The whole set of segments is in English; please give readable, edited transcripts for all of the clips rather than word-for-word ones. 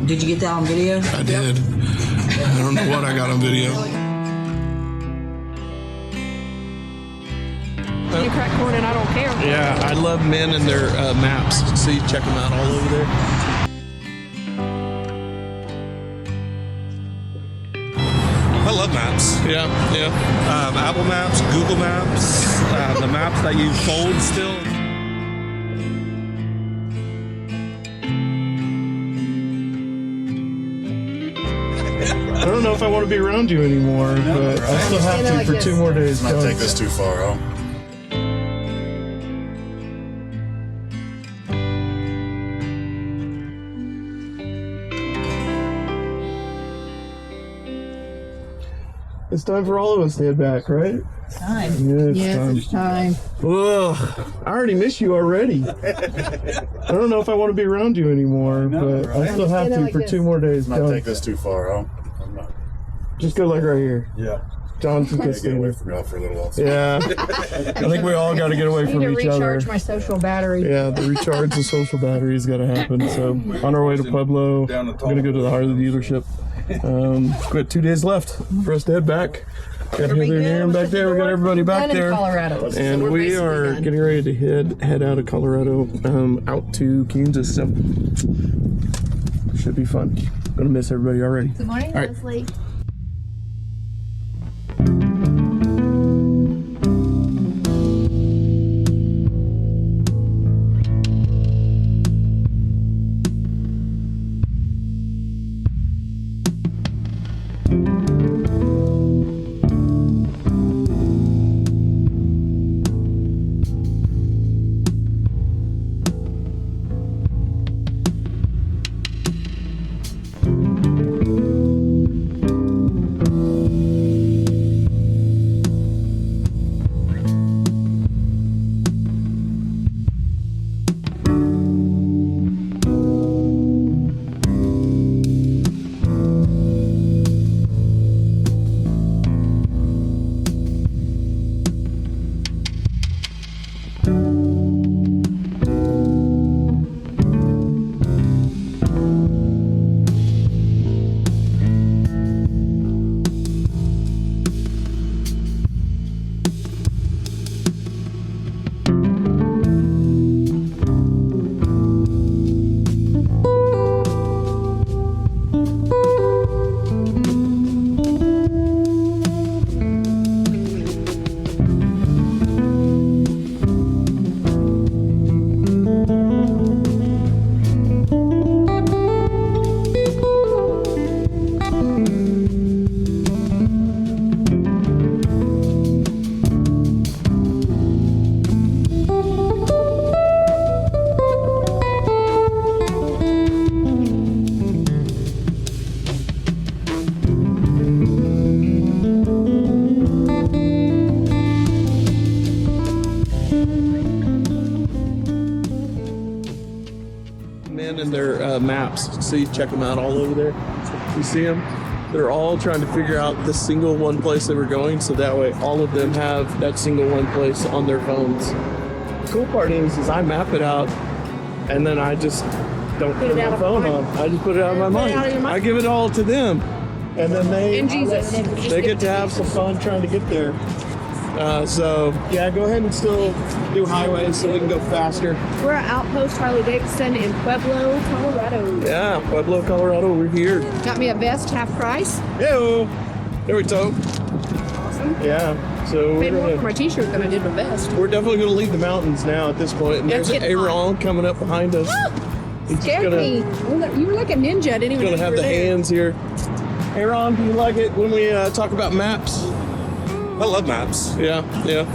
Did you get that on video? I did. I don't know what I got on video. You crack corn and I don't care. Yeah, I love men and their maps. See, check them out all over there. I love maps. Yeah, yeah. Apple Maps, Google Maps, the maps that you fold still. I don't know if I want to be around you anymore, but I still have to for 2 more days. Not take this too far, huh? It's time for all of us to head back, right? Time. Yeah, it's time. Ugh, I already miss you already. I don't know if I want to be around you anymore, but I still have to for 2 more days. Not take this too far, huh? I'm not. Just go like right here. Yeah. John can Get away from y'all for a little while. Yeah. I think we all got to get away from I need to each other. recharge my social battery. Yeah, the recharge the social battery's got to happen. So on our way to Pueblo, we're gonna go to the Harley dealership. We've got 2 days left for us to head back. Got Heather and Aaron back there. We got everybody back there, Colorado. and we are getting ready to head out of Colorado, out to Kansas. So should be fun. Gonna miss everybody already. Good morning, All right. Leslie. And their maps. See, check them out all over there. You see them? They're all trying to figure out the single one place they were going, so that way all of them have that single one place on their phones. The cool part is I map it out, and then I just don't put my phone on. I just put it out of my mind. I give it all to them, and then they get to have some fun trying to get there. So yeah, go ahead and still do highways so we can go faster. We're at Outpost Harley-Davidson in Pueblo, Colorado. Yeah, Pueblo, Colorado, we're here. Got me a vest, half price. Yo, there we go. Awesome. Yeah, so Paid more for my t-shirt than I did my vest. we're definitely going to leave the mountains now at this point. And It's there's getting Aaron coming up behind us. He's Scared me. You were like a ninja. I didn't even know gonna you have were the there. hands here. Aaron, do you like it when we talk about maps? I love maps. Yeah, yeah.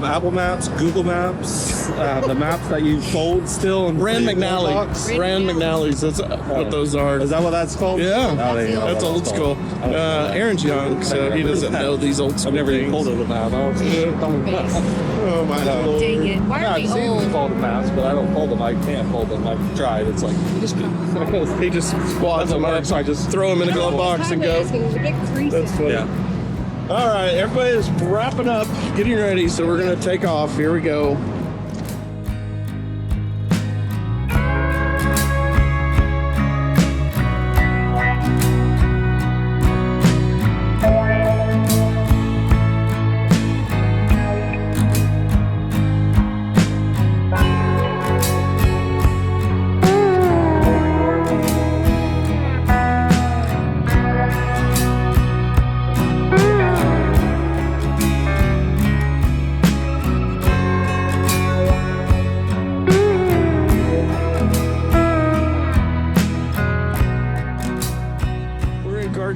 Apple Maps, Google Maps, the maps that you fold still. And Rand the McNally. box. Rand McNally's. That's what those are. Is that what that's called? Yeah. Oh, there you go. That's old school. Aaron's young, so he doesn't know these old school I've never even things. folded a map. Oh my lord. Dang it. Why are I've we seen old? folded maps, but I don't fold them. I can't fold them. I've tried. It's like He just squads them up, so I just throw them in a glove box and go. There's a big three That's funny. yeah. All right, everybody is wrapping up, getting ready, so we're gonna take off. Here we go.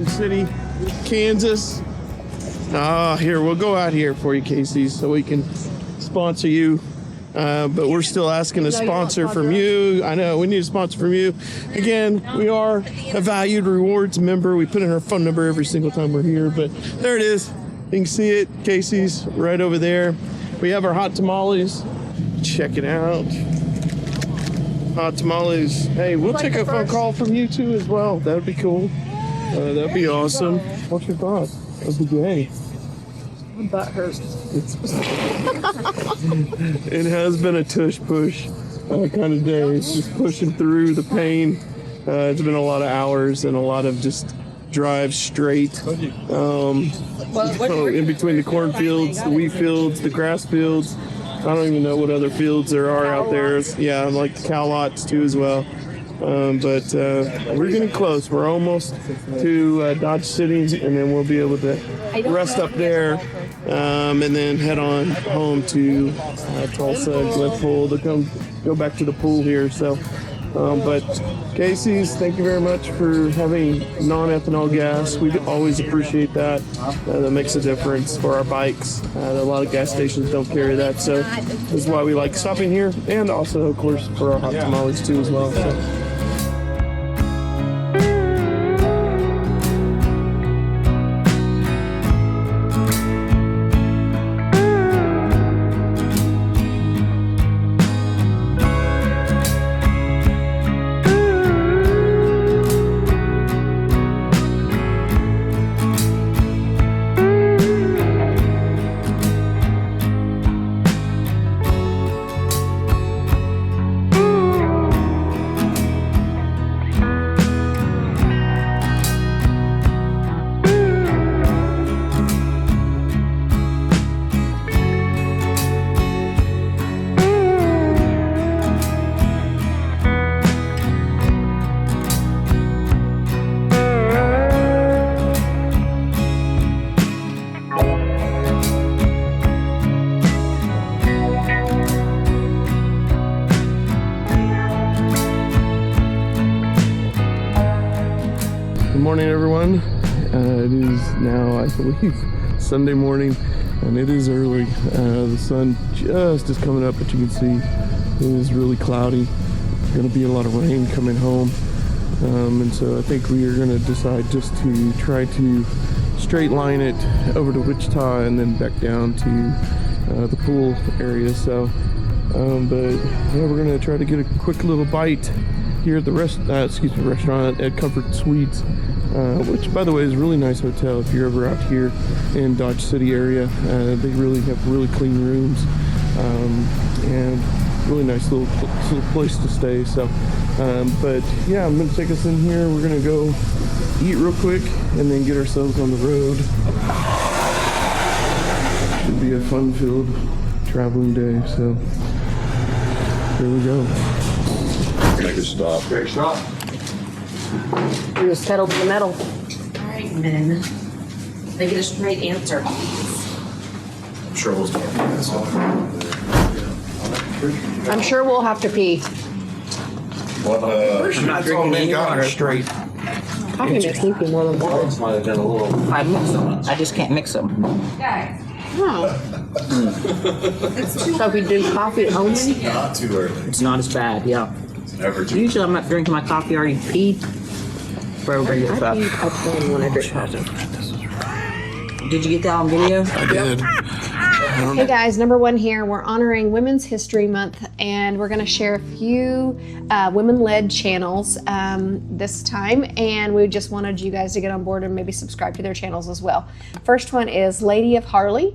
Garden City, Kansas. Here, we'll go out here for you, Casey, so we can sponsor you. But we're still asking a sponsor from you. I know, we need a sponsor from you. Again, we are a Valued Rewards member. We put in our phone number every single time we're here, but there it is. You can see it, Casey's right over there. We have our hot tamales. Check it out. Hot tamales. Hey, we'll take a phone call from you too as well. That would be cool. That would be awesome. What's your thought? That would be great. My butt hurts. It has been a tush push kind of day. It's just pushing through the pain. It's been a lot of hours and a lot of just drive straight. In between the cornfields, the wheat fields, the grass fields. I don't even know what other fields there are out there. Yeah, like the cow lots too as well. But we're getting close. We're almost to Dodge City, and then we'll be able to rest up there, and then head on home to Tulsa, Glenpool to go back to the pool here. So, but Casey's, thank you very much for having non-ethanol gas. We always appreciate that. That makes a difference for our bikes. A lot of gas stations don't carry that, so this is why we like stopping here, and also, of course, for our hot tamales too as well. So. Good morning, everyone. It is now, I believe, Sunday morning, and it is early. The sun just is coming up, but you can see it is really cloudy. There's going to be a lot of rain coming home, and so I think we are going to decide just to try to straight line it over to Wichita and then back down to the pool area. So, but yeah, we're going to try to get a quick little bite here at the restaurant at Comfort Suites, which, by the way, is a really nice hotel if you're ever out here in Dodge City area. They really have really clean rooms, and really nice little place to stay. So, but yeah, I'm gonna take us in here. We're gonna go eat real quick and then get ourselves on the road. Should be a fun-filled traveling day. So here we go. Make a stop. Great shot. You just pedal to the metal. All right, men. They get a straight answer. I'm sure we'll start. I'm sure we'll have to pee. What, I'm not drinking any water. Straight. Coffee makes me pee more than water. Might have been a little. I mix them. I just can't mix them. Oh. So if we do coffee only? not too early. It's not as bad, yeah. It's never too Usually I'm not drinking my coffee already peed. Bro, bring this I up. pee a ton when I drink coffee. Did you get that on video? I did. Hey guys, number one here. We're honoring Women's History Month, and we're going to share a few women-led channels this time, and we just wanted you guys to get on board and maybe subscribe to their channels as well. First one is Lady of Harley.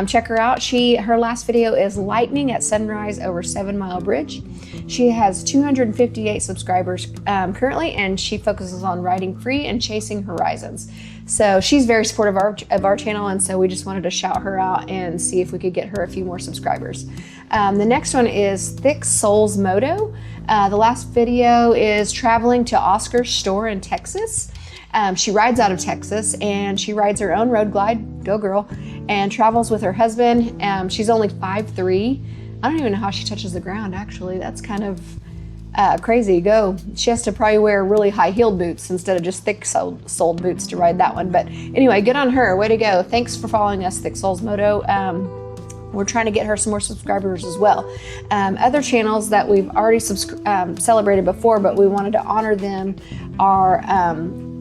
Check her out. Her last video is Lightning at Sunrise over 7 Mile Bridge. She has 258 subscribers currently, and she focuses on riding free and chasing horizons. So she's very supportive of our channel, and so we just wanted to shout her out and see if we could get her a few more subscribers. The next one is Thick Souls Moto. The last video is traveling to Oscar's store in Texas. She rides out of Texas, and she rides her own road glide, go girl, and travels with her husband. She's only 5'3". I don't even know how she touches the ground, actually. That's kind of crazy. Go. She has to probably wear really high-heeled boots instead of just thick-soled boots to ride that one. But anyway, good on her. Way to go. Thanks for following us, Thick Souls Moto. We're trying to get her some more subscribers as well. Other channels that we've already celebrated before, but we wanted to honor them, are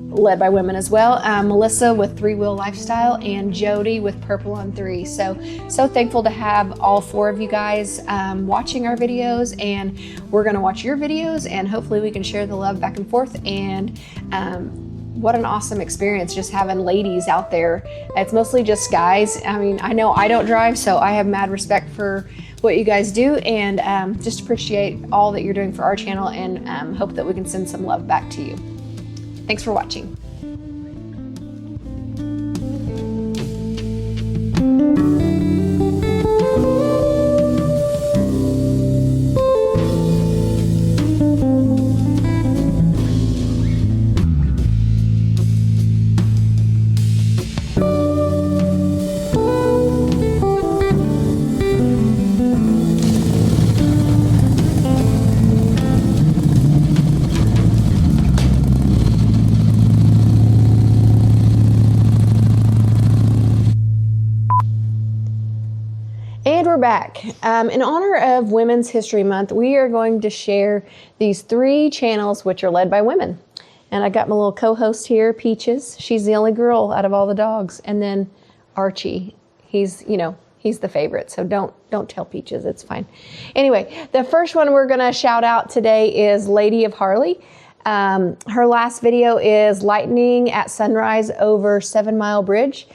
led by women as well. Melissa with 3 Wheel Lifestyle and Jody with Purple on 3. So thankful to have all 4 of you guys watching our videos, and we're gonna watch your videos, and hopefully we can share the love back and forth. And what an awesome experience just having ladies out there. It's mostly just guys. I mean, I know I don't drive, so I have mad respect for what you guys do, and just appreciate all that you're doing for our channel, and hope that we can send some love back to you. Thanks for watching. And we're back. In honor of Women's History Month, we are going to share these 3 channels which are led by women. And I got my little co-host here, Peaches. She's the only girl out of all the dogs. And then Archie, he's the favorite. So don't tell Peaches, it's fine. Anyway, the first one we're gonna shout out today is Lady of Harley. Her last video is lightning at sunrise over 7 Mile Bridge.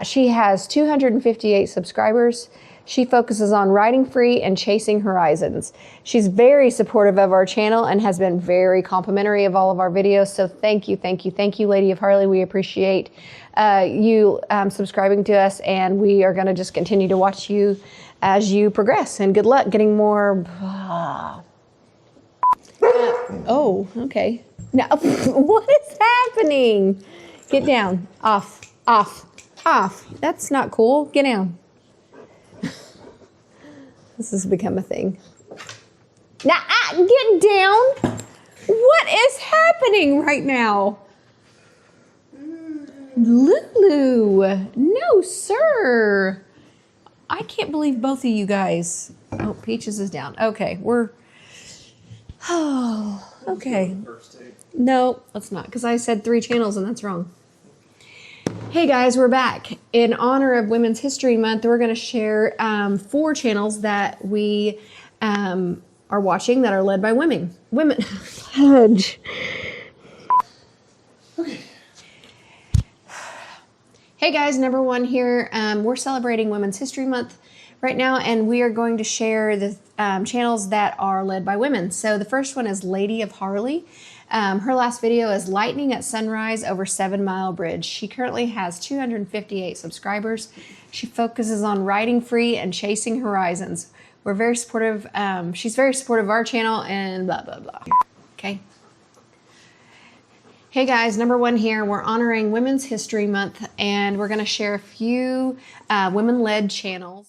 She has 258 subscribers. She focuses on riding free and chasing horizons. She's very supportive of our channel and has been very complimentary of all of our videos. So thank you, Lady of Harley. We appreciate you subscribing to us, and we are gonna just continue to watch you as you progress, and good luck getting more. Oh, okay. Now, what is happening? Get down, off. That's not cool, get down. This has become a thing. Now, get down. What is happening right now? Lulu, no, sir. I can't believe both of you guys. Oh, Peaches is down. Okay, okay. No, let's not, because I said 3 channels and that's wrong. Hey guys, we're back. In honor of Women's History Month, we're going to share 4 channels that we are watching that are led by women. Okay. Hey guys, number 1 here. We're celebrating Women's History Month right now, and we are going to share the channels that are led by women. So the first one is Lady of Harley. Her last video is lightning at sunrise over 7 Mile Bridge. She currently has 258 subscribers. She focuses on riding free and chasing horizons. We're very supportive. She's very supportive of our channel, and blah, blah, blah. Okay. Hey guys, number 1 here. We're honoring Women's History Month, and we're going to share a few women-led channels.